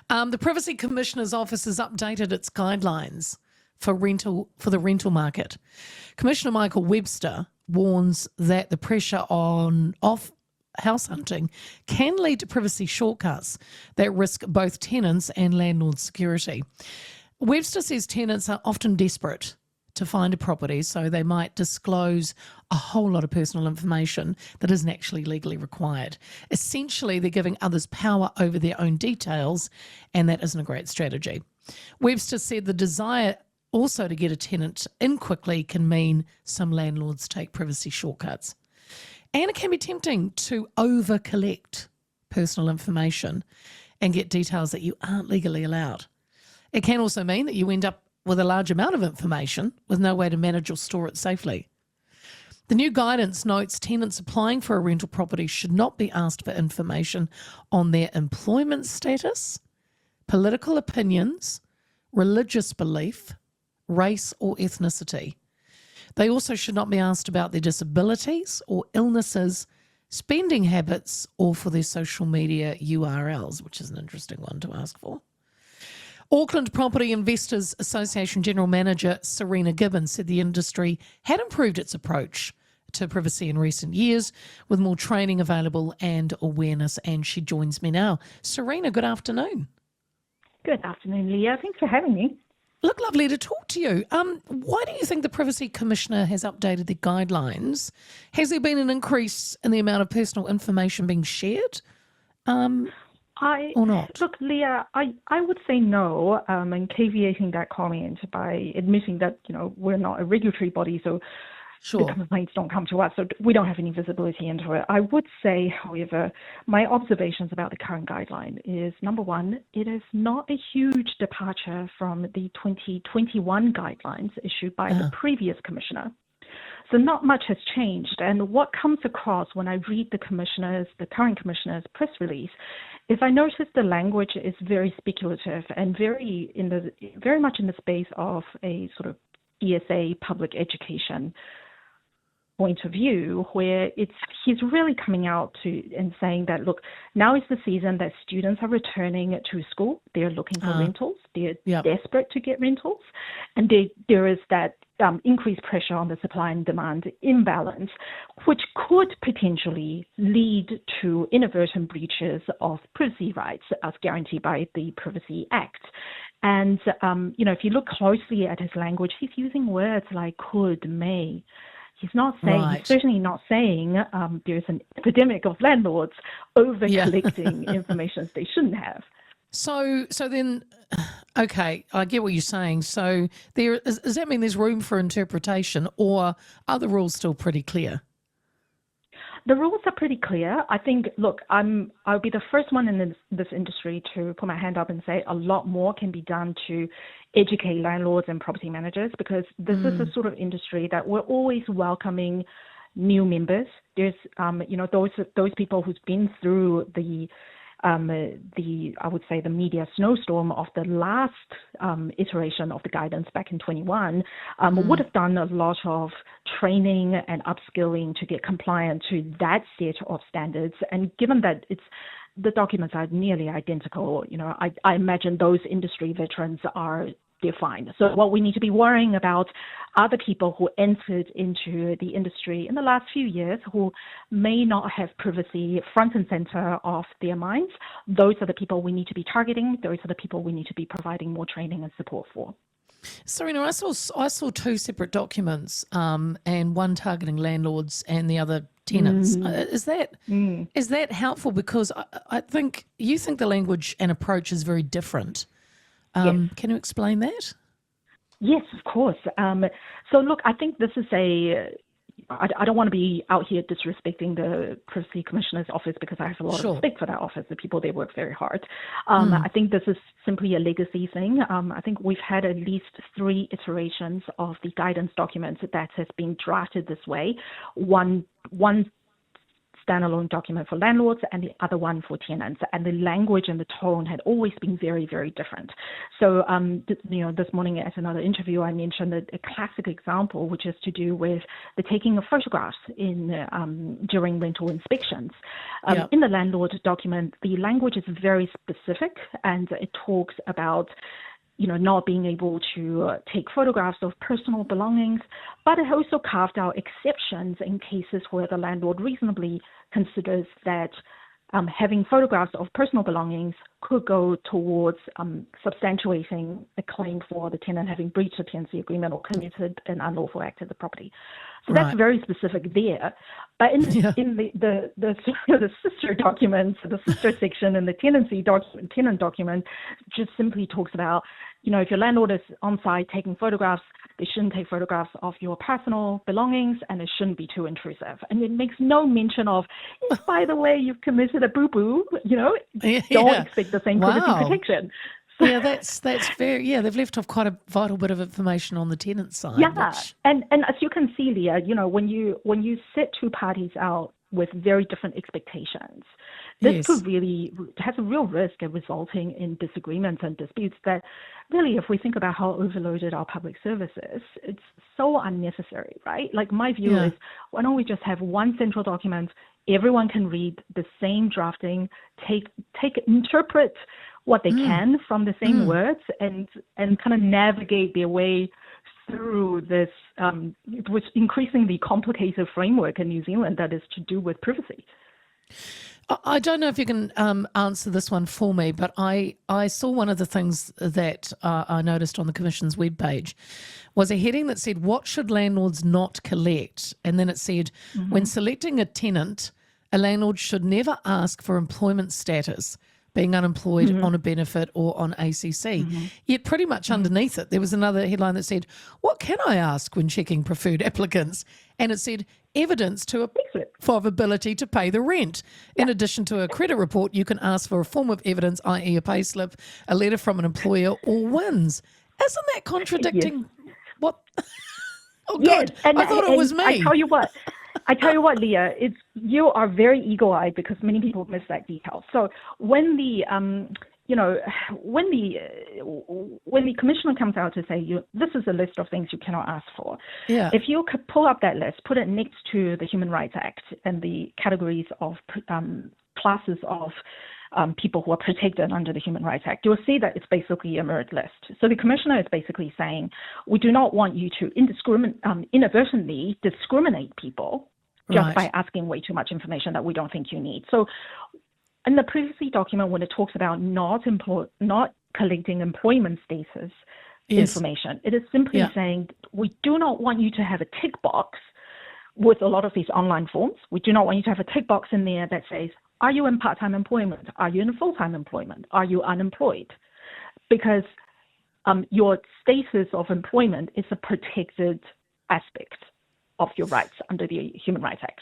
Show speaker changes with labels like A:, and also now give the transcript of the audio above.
A: The Privacy Commissioner's Office has updated its guidelines for the rental market. Commissioner Michael Webster warns that the pressure off house hunting can lead to privacy shortcuts that risk both tenants and landlord security. Webster says tenants are often desperate to find a property, so they might disclose a whole lot of personal information that isn't actually legally required. Essentially, they're giving others power over their own details, and that isn't a great strategy. Webster said the desire also to get a tenant in quickly can mean some landlords take privacy shortcuts. And it can be tempting to over-collect personal information and get details that you aren't legally allowed. It can also mean that you end up with a large amount of information with no way to manage or store it safely. The new guidance notes tenants applying for a rental property should not be asked for information on their employment status, political opinions, religious belief, race or ethnicity. They also should not be asked about their disabilities or illnesses, spending habits, or for their social media URLs, which is an interesting one to ask for. Auckland Property Investors Association General Manager Sarina Gibbon said the industry had improved its approach to privacy in recent years with more training available and awareness, and she joins me now. Sarina, good afternoon.
B: Good afternoon, Leah. Thanks for having me.
A: Look, lovely to talk to you. Why do you think the Privacy Commissioner has updated the guidelines? Has there been an increase in the amount of personal information being shared or not?
B: Look, Leah, I would say no, and caveating that comment by admitting that, we're not a regulatory body, so
A: sure,
B: the complaints don't come to us, so we don't have any visibility into it. I would say, however, my observations about the current guideline is, number one, it is not a huge departure from the 2021 guidelines issued by the previous commissioner. So not much has changed. And what comes across when I read the current commissioner's press release is I notice the language is very speculative and very much in the space of a sort of ESA public education point of view, where he's really coming out and saying that, look, now is the season that students are returning to school. They're looking for rentals. They're desperate to get rentals. And there is that increased pressure on the supply and demand imbalance, which could potentially lead to inadvertent breaches of privacy rights as guaranteed by the Privacy Act. And, if you look closely at his language, he's using words like could, may. He's certainly not saying there's an epidemic of landlords over-collecting information they shouldn't have.
A: So then, okay, I get what you're saying. So does that mean there's room for interpretation, or are the rules still pretty clear?
B: The rules are pretty clear. I think, look, I'll be the first one in this industry to put my hand up and say a lot more can be done to educate landlords and property managers, because this is a sort of industry that we're always welcoming new members. There's, those people who's been through the I would say the media snowstorm of the last iteration of the guidance back in 21 would have done a lot of training and upskilling to get compliant to that set of standards. And given that the documents are nearly identical, I imagine those industry veterans they're fine. So what we need to be worrying about are the people who entered into the industry in the last few years who may not have privacy front and center of their minds. Those are the people we need to be targeting. Those are the people we need to be providing more training and support for.
A: Sarina, I saw two separate documents, and one targeting landlords and the other tenants. Is that helpful? Because I think you think the language and approach is very different.
B: Yes.
A: Can you explain that?
B: Yes, of course. So look, I think this is I don't want to be out here disrespecting the Privacy Commissioner's office, because I have a lot of respect for that office. The people, they work very hard. I think this is simply a legacy thing. I think we've had at least 3 iterations of the guidance documents that has been drafted this way. One standalone document for landlords and the other one for tenants. And the language and the tone had always been very, very different. So, this morning at another interview, I mentioned a classic example, which is to do with the taking of photographs during rental inspections. In the landlord document, the language is very specific, and it talks about not being able to take photographs of personal belongings, but it also carved out exceptions in cases where the landlord reasonably considers that having photographs of personal belongings could go towards substantiating a claim for the tenant having breached a tenancy agreement or committed an unlawful act at the property. So that's very specific there. But in the sister documents, the sister section in the tenant document just simply talks about, if your landlord is on site taking photographs, they shouldn't take photographs of your personal belongings, and it shouldn't be too intrusive. And it makes no mention of, if, by the way, you've committed a boo-boo, don't expect the same privacy protection.
A: Yeah, that's very, they've left off quite a vital bit of information on the tenant side.
B: Yeah, and as you can see, Leah, when you set two parties out with very different expectations, this could really has a real risk of resulting in disagreements and disputes that really, if we think about how overloaded our public service is, it's so unnecessary, right? Like, my view is, why don't we just have one central document, everyone can read the same drafting, interpret what they can from the same words, and kind of navigate their way through this, which increasingly complicated framework in New Zealand that is to do with privacy.
A: I don't know if you can answer this one for me, but I saw one of the things that I noticed on the Commission's webpage was a heading that said, "What should landlords not collect?" And then it said, when selecting a tenant, a landlord should never ask for employment status, being unemployed, on a benefit, or on ACC. Yet pretty much underneath it, there was another headline that said, "What can I ask when checking preferred applicants?" And it said, "Evidence of ability to pay the rent. In addition to a credit report, you can ask for a form of evidence, i.e. a pay slip, a letter from an employer, or WINS." Isn't that contradicting what? Oh, good. I thought it was me.
B: I tell you what, Leah, you are very eagle-eyed because many people miss that detail. So when the commissioner comes out to say, this is a list of things you cannot ask for. If you could pull up that list, put it next to the Human Rights Act and the categories of classes of people who are protected under the Human Rights Act, you'll see that it's basically a merit list. So the commissioner is basically saying, we do not want you to inadvertently discriminate people just by asking way too much information that we don't think you need. So in the privacy document, when it talks about not collecting employment status information, it is simply saying, we do not want you to have a tick box with a lot of these online forms. We do not want you to have a tick box in there that says, are you in part-time employment? Are you in full-time employment? Are you unemployed? Because your status of employment is a protected aspect of your rights under the Human Rights Act.